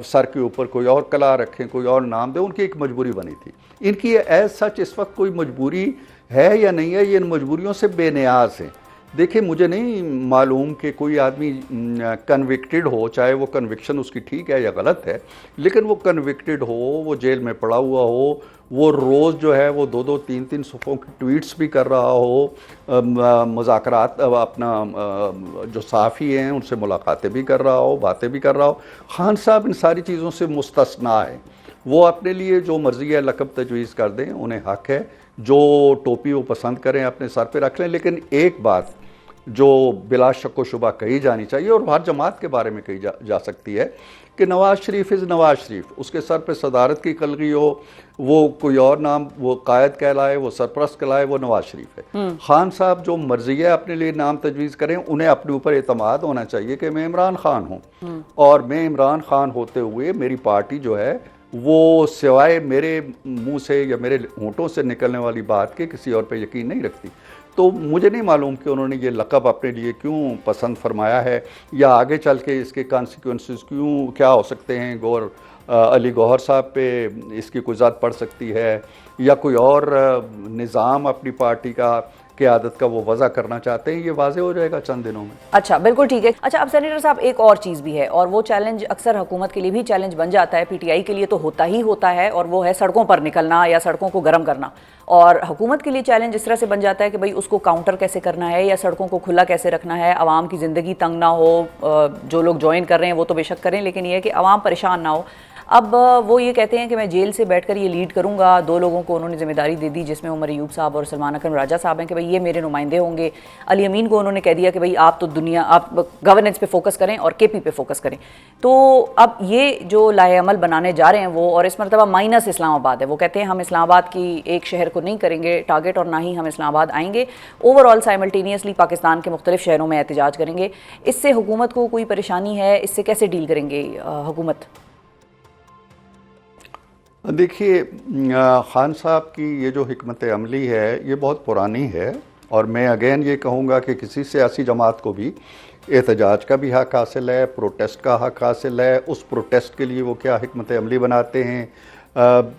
[SPEAKER 3] سر کے اوپر کوئی اور کلا رکھیں، کوئی اور نام دیں، ان کی ایک مجبوری بنی تھی۔ ان کی ایز سچ اس وقت کوئی مجبوری ہے یا نہیں ہے، یہ ان مجبوریوں سے بے نیاز ہیں۔ دیکھیں مجھے نہیں معلوم کہ کوئی آدمی کنوکٹڈ ہو، چاہے وہ کنوکشن اس کی ٹھیک ہے یا غلط ہے، لیکن وہ کنوکٹڈ ہو، وہ جیل میں پڑا ہوا ہو، وہ روز جو ہے وہ 2-3 صفحوں کی ٹویٹس بھی کر رہا ہو، مذاکرات اپنا جو صحافی ہیں ان سے ملاقاتیں بھی کر رہا ہو، باتیں بھی کر رہا ہو۔ خان صاحب ان ساری چیزوں سے مستثنیٰ ہے، وہ اپنے لیے جو مرضی ہے لقب تجویز کر دیں، انہیں حق ہے، جو ٹوپی وہ پسند کریں اپنے سر پہ رکھ لیں۔ لیکن ایک بات جو بلا شک و شبہ کہی جانی چاہیے اور ہر جماعت کے بارے میں کہی جا سکتی ہے کہ نواز شریف از نواز شریف، اس کے سر پہ صدارت کی کلگی ہو، وہ کوئی اور نام، وہ قائد کہلائے، وہ سرپرست کہلائے، وہ نواز شریف ہے۔ خان صاحب جو مرضی ہے اپنے لیے نام تجویز کریں، انہیں اپنے اوپر اعتماد ہونا چاہیے کہ میں عمران خان ہوں، اور میں عمران خان ہوتے ہوئے میری پارٹی جو ہے وہ سوائے میرے منہ سے یا میرے ہونٹوں سے نکلنے والی بات کے کسی اور پہ یقین نہیں رکھتی۔ تو مجھے نہیں معلوم کہ انہوں نے یہ لقب اپنے لیے کیوں پسند فرمایا ہے، یا آگے چل کے اس کے کانسیکوینسز کیا ہو سکتے ہیں، علی گوہر صاحب پہ اس کی کوئی ذات پڑ سکتی ہے، یا کوئی اور نظام اپنی پارٹی کا قیادت کا وہ وضع کرنا چاہتے ہیں، یہ واضح ہو جائے گا چند دنوں میں۔
[SPEAKER 2] اچھا، بالکل ٹھیک ہے۔ اچھا، اب سینیٹر صاحب ایک اور چیز بھی ہے، اور وہ چیلنج اکثر حکومت کے لیے بھی چیلنج بن جاتا ہے، پی ٹی آئی کے لیے تو ہوتا ہی ہوتا ہے، اور وہ ہے سڑکوں پر نکلنا یا سڑکوں کو گرم کرنا، اور حکومت کے لیے چیلنج اس طرح سے بن جاتا ہے کہ بھئی اس کو کاؤنٹر کیسے کرنا ہے، یا سڑکوں کو کھلا کیسے رکھنا ہے، عوام کی زندگی تنگ نہ ہو، جو لوگ جوائن کر رہے ہیں وہ تو بے شک کریں، لیکن یہ ہے کہ عوام پریشان نہ ہو۔ اب وہ یہ کہتے ہیں کہ میں جیل سے بیٹھ کر یہ لیڈ کروں گا. 2 لوگوں کو انہوں نے ذمہ داری دے دی جس میں عمر ایوب صاحب اور سلمان اکرم راجہ صاحب ہیں کہ بھائی یہ میرے نمائندے ہوں گے. علی امین کو انہوں نے کہہ دیا کہ بھائی آپ تو آپ گورننس پہ فوکس کریں اور کے پی پہ فوکس کریں. تو اب یہ جو لائحہ عمل بنانے جا رہے ہیں وہ، اور اس مرتبہ مائنس اسلام آباد ہے، وہ کہتے ہیں ہم اسلام آباد کی ایک شہر کو نہیں کریں گے ٹارگٹ اور نہ ہی ہم اسلام آباد آئیں گے، اوور آل سائملٹینیسلی پاکستان کے مختلف شہروں میں احتجاج کریں گے. اس سے حکومت کو کوئی پریشانی ہے؟ اس سے کیسے ڈیل کریں گے حکومت؟
[SPEAKER 3] دیکھیے خان صاحب کی یہ جو حکمت عملی ہے یہ بہت پرانی ہے، اور میں اگین یہ کہوں گا کہ کسی سیاسی جماعت کو بھی احتجاج کا بھی حق حاصل ہے، پروٹیسٹ کا حق حاصل ہے. اس پروٹیسٹ کے لیے وہ کیا حکمت عملی بناتے ہیں،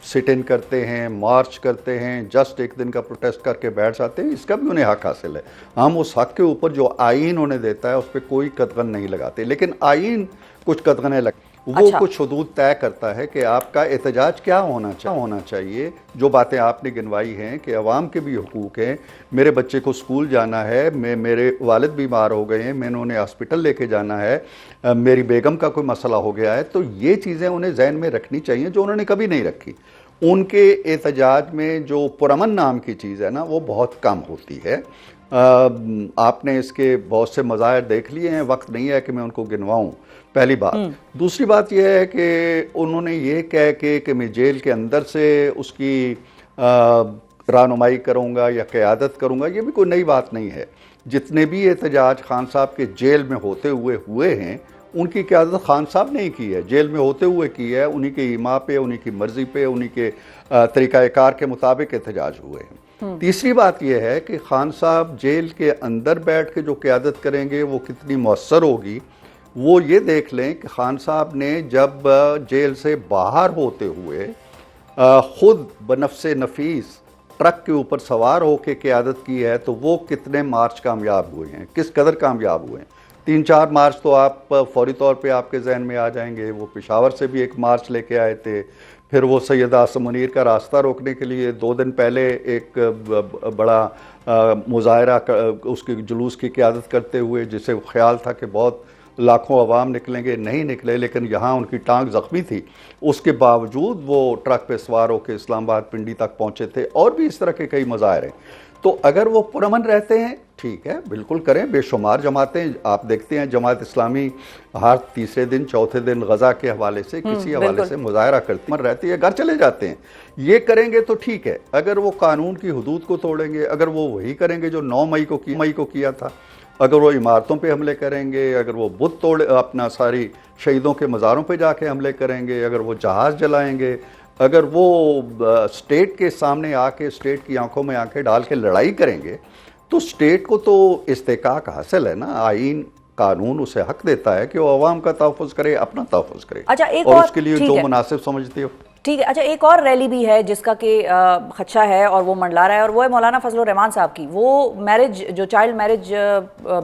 [SPEAKER 3] سٹ ان کرتے ہیں، مارچ کرتے ہیں، جسٹ ایک دن کا پروٹیسٹ کر کے بیٹھ جاتے ہیں، اس کا بھی انہیں حق حاصل ہے. ہم اس حق کے اوپر جو آئین انہیں دیتا ہے اس پہ کوئی قدغن نہیں لگاتے، لیکن آئین کچھ قدغنیں لگتے، وہ کچھ حدود طے کرتا ہے کہ آپ کا احتجاج کیا ہونا چاہیے. جو باتیں آپ نے گنوائی ہیں کہ عوام کے بھی حقوق ہیں، میرے بچے کو اسکول جانا ہے، میرے والد بیمار ہو گئے ہیں، میں انہیں ہاسپٹل لے کے جانا ہے، میری بیگم کا کوئی مسئلہ ہو گیا ہے، تو یہ چیزیں انہیں ذہن میں رکھنی چاہیے جو انہوں نے کبھی نہیں رکھی. ان کے احتجاج میں جو پرامن نام کی چیز ہے نا وہ بہت کم ہوتی ہے. آپ نے اس کے بہت سے مظاہر دیکھ لیے ہیں، وقت نہیں ہے کہ میں ان کو گنواؤں، پہلی بات. دوسری بات یہ ہے کہ انہوں نے یہ کہہ کے کہ میں جیل کے اندر سے اس کی رہنمائی کروں گا یا قیادت کروں گا، یہ بھی کوئی نئی بات نہیں ہے. جتنے بھی احتجاج خان صاحب کے جیل میں ہوتے ہیں ان کی قیادت خان صاحب نے ہی کی ہے، جیل میں ہوتے ہوئے کی ہے، انہی کے ایما پہ، انہی کی مرضی پہ، انہی کے طریقہ کار کے مطابق احتجاج ہوئے ہیں. تیسری بات یہ ہے کہ خان صاحب جیل کے اندر بیٹھ کے جو قیادت کریں گے وہ کتنی مؤثر ہوگی. وہ یہ دیکھ لیں کہ خان صاحب نے جب جیل سے باہر ہوتے ہوئے خود بنفس نفیس ٹرک کے اوپر سوار ہو کے قیادت کی ہے تو وہ کتنے مارچ کامیاب ہوئے ہیں، کس قدر کامیاب ہوئے ہیں. 3-4 مارچ تو آپ فوری طور پہ آپ کے ذہن میں آ جائیں گے. وہ پشاور سے بھی ایک مارچ لے کے آئے تھے، پھر وہ سید آصم منیر کا راستہ روکنے کے لیے 2 دن پہلے ایک بڑا مظاہرہ اس کے جلوس کی قیادت کرتے ہوئے، جسے خیال تھا کہ بہت لاکھوں عوام نکلیں گے، نہیں نکلے، لیکن یہاں ان کی ٹانگ زخمی تھی، اس کے باوجود وہ ٹرک پہ سوار ہو کے اسلام آباد پنڈی تک پہنچے تھے. اور بھی اس طرح کے کئی مظاہر ہیں. تو اگر وہ پرامن رہتے ہیں ٹھیک ہے، بالکل کریں. بے شمار جماعتیں آپ دیکھتے ہیں، جماعت اسلامی ہر تیسرے دن چوتھے دن غزہ کے حوالے سے کسی حوالے سے مظاہرہ کرتی رہتی ہے، گھر چلے جاتے ہیں. یہ کریں گے تو ٹھیک ہے. اگر وہ قانون کی حدود کو توڑیں گے، اگر وہ وہی کریں گے جو 9 مئی کو کیا تھا، اگر وہ عمارتوں پہ حملے کریں گے، اگر وہ بت اپنا ساری شہیدوں کے مزاروں پہ جا کے حملے کریں گے، اگر وہ جہاز جلائیں گے، اگر وہ اسٹیٹ کے سامنے آ کے اسٹیٹ کی آنکھوں میں آنکھیں ڈال کے لڑائی کریں گے، تو اسٹیٹ کو تو استحقاق حاصل ہے نا. آئین قانون اسے حق دیتا ہے کہ وہ عوام کا تحفظ کرے، اپنا تحفظ کرے، اور اس کے لیے جو مناسب سمجھتی ہو.
[SPEAKER 2] ٹھیک ہے. اچھا، ایک اور ریلی بھی ہے جس کا کہ خدشہ ہے اور وہ منڈلا رہا ہے، اور وہ ہے مولانا فضل الرحمان صاحب کی. وہ میرج، جو چائلڈ میرج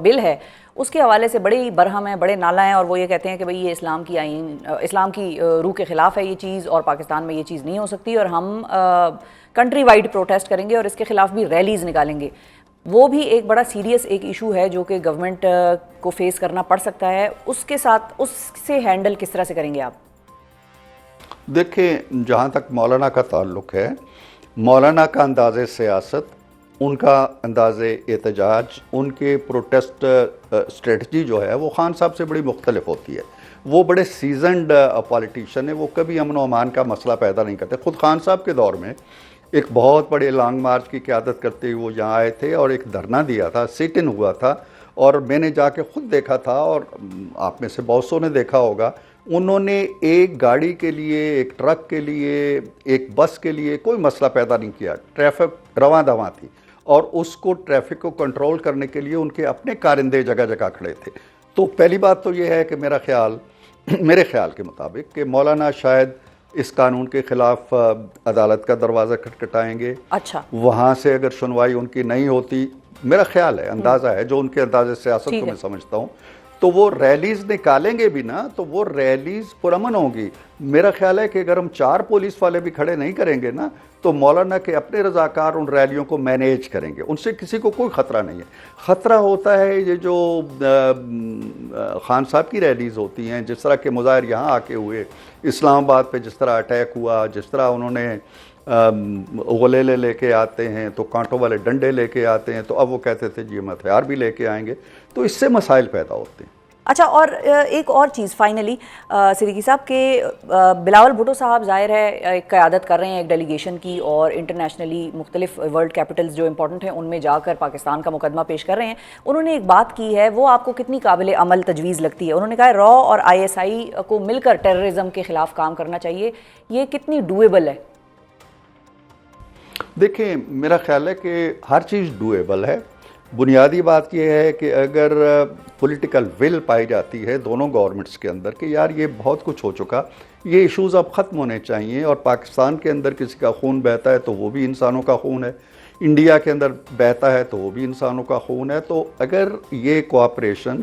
[SPEAKER 2] بل ہے، اس کے حوالے سے بڑی برہم ہیں، بڑے نالا ہیں، اور وہ یہ کہتے ہیں کہ بھئی یہ اسلام کی روح کے خلاف ہے یہ چیز، اور پاکستان میں یہ چیز نہیں ہو سکتی، اور ہم کنٹری وائڈ پروٹیسٹ کریں گے اور اس کے خلاف بھی ریلیز نکالیں گے. وہ بھی ایک بڑا سیریس ایک ایشو ہے جو کہ گورنمنٹ کو فیس کرنا پڑ سکتا ہے. اس کے ساتھ اس سے ہینڈل کس طرح سے کریں گے آپ؟
[SPEAKER 3] دیکھیں، جہاں تک مولانا کا تعلق ہے، مولانا کا انداز سیاست، ان کا انداز احتجاج، ان کے پروٹیسٹ اسٹریٹجی جو ہے وہ خان صاحب سے بڑی مختلف ہوتی ہے. وہ بڑے سیزنڈ پالیٹیشین ہیں، وہ کبھی امن و امان کا مسئلہ پیدا نہیں کرتے. خود خان صاحب کے دور میں ایک بہت بڑے لانگ مارچ کی قیادت کرتے ہوئے وہ یہاں آئے تھے اور ایک دھرنا دیا تھا، سٹ ان ہوا تھا، اور میں نے جا کے خود دیکھا تھا، اور آپ میں سے بہت سو نے دیکھا ہوگا. انہوں نے ایک گاڑی کے لیے، ایک ٹرک کے لیے، ایک بس کے لیے کوئی مسئلہ پیدا نہیں کیا. ٹریفک رواں دواں تھی، اور اس کو ٹریفک کو کنٹرول کرنے کے لیے ان کے اپنے کارندے جگہ جگہ کھڑے تھے. تو پہلی بات تو یہ ہے کہ میرے خیال کے مطابق کہ مولانا شاید اس قانون کے خلاف عدالت کا دروازہ کھٹکھٹائیں گے.
[SPEAKER 2] اچھا،
[SPEAKER 3] وہاں سے اگر سنوائی ان کی نہیں ہوتی، میرا خیال ہے، اندازہ ہے جو ان کے انداز سیاست کو میں سمجھتا ہوں، تو وہ ریلیز نکالیں گے بھی نا تو وہ ریلیز پرامن ہوگی. میرا خیال ہے کہ اگر ہم 4 پولیس والے بھی کھڑے نہیں کریں گے نا تو مولانا کے اپنے رضاکار ان ریلیوں کو مینیج کریں گے, ان سے کسی کو کوئی خطرہ نہیں ہے. خطرہ ہوتا ہے یہ جو خان صاحب کی ریلیز ہوتی ہیں, جس طرح کے مظاہر یہاں آ کے ہوئے, اسلام آباد پہ جس طرح اٹیک ہوا, جس طرح انہوں نے غلیلے لے کے آتے ہیں تو کانٹوں والے ڈنڈے لے کے آتے ہیں, تو اب وہ کہتے تھے جی ہم ہتھیار بھی لے کے آئیں گے, تو اس سے مسائل پیدا ہوتے ہیں.
[SPEAKER 2] اچھا, اور ایک اور چیز فائنلی صدیقی صاحب کہ بلاول بھٹو صاحب ظاہر ہے ایک قیادت کر رہے ہیں ایک ڈیلیگیشن کی, اور انٹرنیشنلی مختلف ورلڈ کیپٹلز جو امپورٹنٹ ہیں ان میں جا کر پاکستان کا مقدمہ پیش کر رہے ہیں. انہوں نے ایک بات کی ہے, وہ آپ کو کتنی قابل عمل تجویز لگتی ہے؟ انہوں نے کہا ہے رو اور ISI کو مل کر ٹیررزم کے خلاف کام کرنا چاہیے, یہ کتنی ڈویبل ہے؟
[SPEAKER 3] دیکھیں, میرا خیال ہے کہ ہر چیز ڈویبل ہے. بنیادی بات یہ ہے کہ اگر پولیٹیکل ول پائی جاتی ہے دونوں گورنمنٹس کے اندر کہ یار یہ بہت کچھ ہو چکا, یہ ایشوز اب ختم ہونے چاہیے, اور پاکستان کے اندر کسی کا خون بہتا ہے تو وہ بھی انسانوں کا خون ہے, انڈیا کے اندر بہتا ہے تو وہ بھی انسانوں کا خون ہے, تو اگر یہ کوآپریشن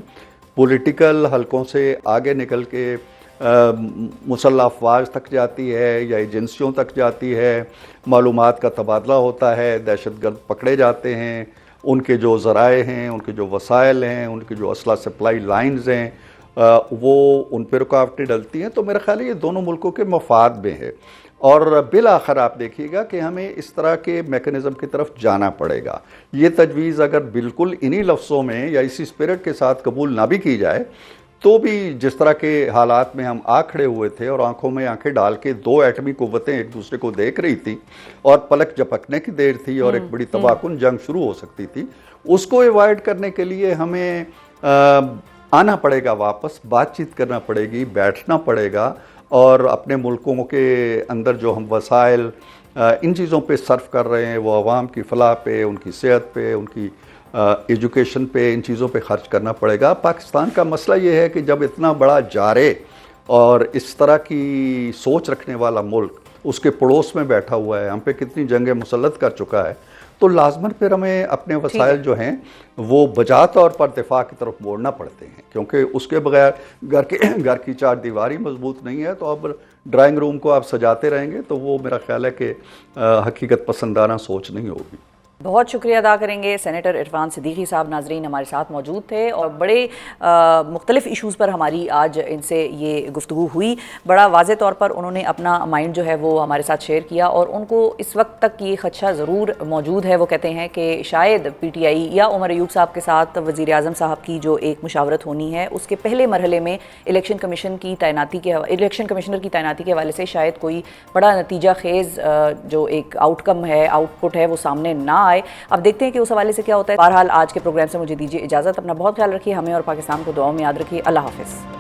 [SPEAKER 3] پولیٹیکل حلقوں سے آگے نکل کے مسلح افواج تک جاتی ہے یا ایجنسیوں تک جاتی ہے, معلومات کا تبادلہ ہوتا ہے, دہشت گرد پکڑے جاتے ہیں, ان کے جو ذرائع ہیں, ان کے جو وسائل ہیں, ان کے جو اسلحہ سپلائی لائنز ہیں وہ ان پہ رکاوٹیں ڈلتی ہیں, تو میرا خیال ہے یہ دونوں ملکوں کے مفاد میں ہے. اور بالآخر آپ دیکھیے گا کہ ہمیں اس طرح کے میکنزم کی طرف جانا پڑے گا. یہ تجویز اگر بالکل انہی لفظوں میں یا اسی اسپرٹ کے ساتھ قبول نہ بھی کی جائے تو بھی جس طرح کے حالات میں ہم آ کھڑے ہوئے تھے اور آنکھوں میں آنکھیں ڈال کے 2 ایٹمی قوتیں ایک دوسرے کو دیکھ رہی تھیں اور پلک جھپکنے کی دیر تھی اور ایک بڑی تباہ کن جنگ شروع ہو سکتی تھی, اس کو ایوائڈ کرنے کے لیے ہمیں آنا پڑے گا, واپس بات چیت کرنا پڑے گی, بیٹھنا پڑے گا, اور اپنے ملکوں کے اندر جو ہم وسائل ان چیزوں پہ صرف کر رہے ہیں وہ عوام کی فلاح پہ, ان کی صحت پہ, ان کی ایجوکیشن پہ, ان چیزوں پہ خرچ کرنا پڑے گا. پاکستان کا مسئلہ یہ ہے کہ جب اتنا بڑا جارے اور اس طرح کی سوچ رکھنے والا ملک اس کے پڑوس میں بیٹھا ہوا ہے, ہم پہ کتنی جنگیں مسلط کر چکا ہے, تو لازماً پھر ہمیں اپنے وسائل جو ہیں وہ بجا طور پر دفاع کی طرف موڑنا پڑتے ہیں, کیونکہ اس کے بغیر گھر کی 4 دیواری مضبوط نہیں ہے. تو اب ڈرائنگ روم کو آپ سجاتے رہیں گے تو وہ میرا خیال ہے کہ حقیقت پسندانہ سوچ نہیں ہوگی.
[SPEAKER 2] بہت شکریہ ادا کریں گے سینیٹر عرفان صدیقی صاحب. ناظرین ہمارے ساتھ موجود تھے اور بڑے مختلف ایشوز پر ہماری آج ان سے یہ گفتگو ہوئی. بڑا واضح طور پر انہوں نے اپنا مائنڈ جو ہے وہ ہمارے ساتھ شیئر کیا, اور ان کو اس وقت تک یہ خدشہ ضرور موجود ہے. وہ کہتے ہیں کہ شاید PTI یا عمر ایوب صاحب کے ساتھ وزیر اعظم صاحب کی جو ایک مشاورت ہونی ہے اس کے پہلے مرحلے میں الیکشن کمیشنر کی تعیناتی کے حوالے سے شاید کوئی بڑا نتیجہ خیز جو ایک آؤٹ کم ہے, آؤٹ پٹ ہے, وہ سامنے نہ آئے. اب دیکھتے ہیں کہ اس حوالے سے کیا ہوتا ہے. بہرحال آج کے پروگرام سے مجھے دیجیے اجازت. اپنا بہت خیال رکھیے, ہمیں اور پاکستان کو دعاؤں میں یاد رکھیے. اللہ حافظ.